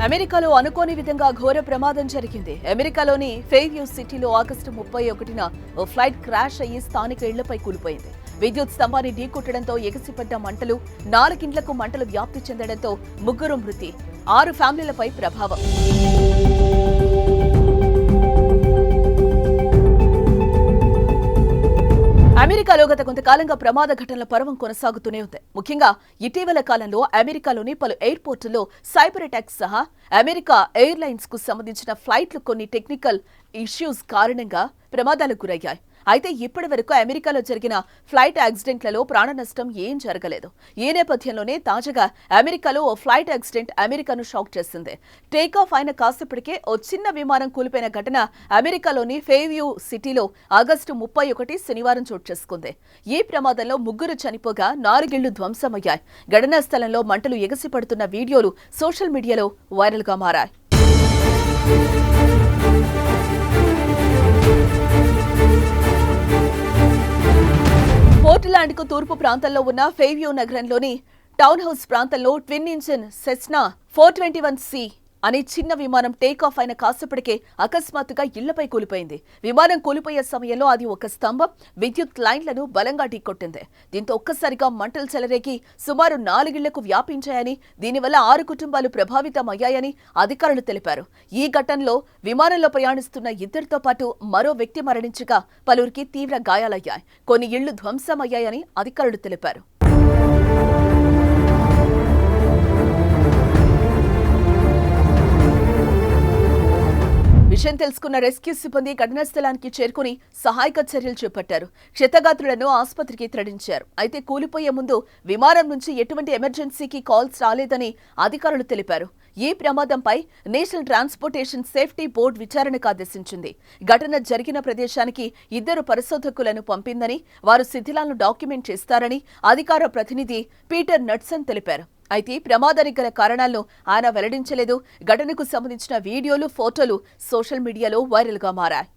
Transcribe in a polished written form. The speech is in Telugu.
అమెరికాలో అనుకోని విధంగా ఘోర ప్రమాదం జరిగింది. అమెరికాలోని ఫేవ్యూ సిటీలో ఆగస్టు 31న ఓ ఫ్లైట్ క్రాష్ అయ్యి స్థానిక ఇళ్లపై కూలిపోయింది. విద్యుత్ స్తంభాన్ని ఢీకొట్టడంతో ఎగసిపడ్డ మంటలు 4 ఇండ్లకు మంటలు వ్యాప్తి చెందడంతో 3 మృతి, 6 ఫ్యామిలీలపై ప్రభావం. అమెరికాలో గత కొంతకాలంగా ప్రమాద ఘటనల పర్వం కొనసాగుతూనే ఉంది. ముఖ్యంగా ఇటీవల కాలంలో అమెరికాలోని పలు ఎయిర్పోర్టుల్లో సైబర్ అటాక్స్ సహా అమెరికా ఎయిర్లైన్స్ కు సంబంధించిన ఫ్లైట్లు కొన్ని టెక్నికల్ ఇష్యూస్ కారణంగా ప్రమాదాలకు గురయ్యాయి. అయితే ఇప్పటి వరకు అమెరికాలో జరిగిన ఫ్లైట్ యాక్సిడెంట్లలో ప్రాణ నష్టం ఏం జరగలేదు. ఈ నేపథ్యంలోనే తాజాగా అమెరికాలో ఓ ఫ్లైట్ యాక్సిడెంట్ అమెరికాను షాక్ చేసింది. టేకాఫ్ అయిన కాసేపటికే ఓ చిన్న విమానం కూలిపోయిన ఘటన అమెరికాలోని ఫేవ్యూ సిటీలో ఆగస్టు 31 శనివారం చోటు చేసుకుంది. ఈ ప్రమాదంలో 3 చనిపోగా 4 ఇళ్లు ధ్వంసమయ్యాయి. ఘటనా స్థలంలో మంటలు ఎగసిపడుతున్న వీడియోలు సోషల్ మీడియాలో వైరల్గా మారాయి. పోర్ట్లాండ్ కు తూర్పు ప్రాంతంలో ఉన్న ఫేవ్యూ నగరంలోని టౌన్ హౌస్ ప్రాంతంలో ట్విన్ ఇంజిన్ సెస్నా 421C అనే చిన్న విమానం టేకాఫ్ అయిన కాసేపటికే అకస్మాత్తుగా ఇళ్లపై కూలిపోయింది. విమానం కూలిపోయే సమయంలో అది ఒక స్తంభం, విద్యుత్ లైన్లను బలంగా ఢీకొట్టింది. దీంతో ఒక్కసారిగా మంటలు చెలరేగి సుమారు 4 ఇళ్లకు వ్యాపించాయని, దీనివల్ల 6 కుటుంబాలు ప్రభావితమయ్యాయని అధికారులు తెలిపారు. ఈ ఘటనలో విమానంలో ప్రయాణిస్తున్న 2తో పాటు మరో వ్యక్తి మరణించగా పలువురికి తీవ్ర గాయాలయ్యాయి. కొన్ని ఇళ్లు ధ్వంసమయ్యాయని అధికారులు తెలిపారు. విషయం తెలుసుకున్న రెస్క్యూ సిబ్బంది ఘటనా స్థలానికి చేరుకుని సహాయక చర్యలు చేపట్టారు. క్షతగాత్రులను ఆసుపత్రికి తరలించారు. అయితే కూలిపోయే ముందు విమానం నుంచి ఎటువంటి ఎమర్జెన్సీకి కాల్స్ రాలేదని అధికారులు తెలిపారు. ఈ ప్రమాదంపై నేషనల్ ట్రాన్స్పోర్టేషన్ సేఫ్టీ బోర్డు విచారణకు ఆదేశించింది. ఘటన జరిగిన ప్రదేశానికి 2 పరిశోధకులను పంపిందని, వారు శిథిలాలను డాక్యుమెంట్ చేస్తారని అధికార ప్రతినిధి పీటర్ నట్సన్ తెలిపారు. అయితే ప్రమాదానికి గల కారణాలను ఆయన వెల్లడించలేదు. ఘటనకు సంబంధించిన వీడియోలు, ఫోటోలు సోషల్ మీడియాలో వైరల్గా మారాయి.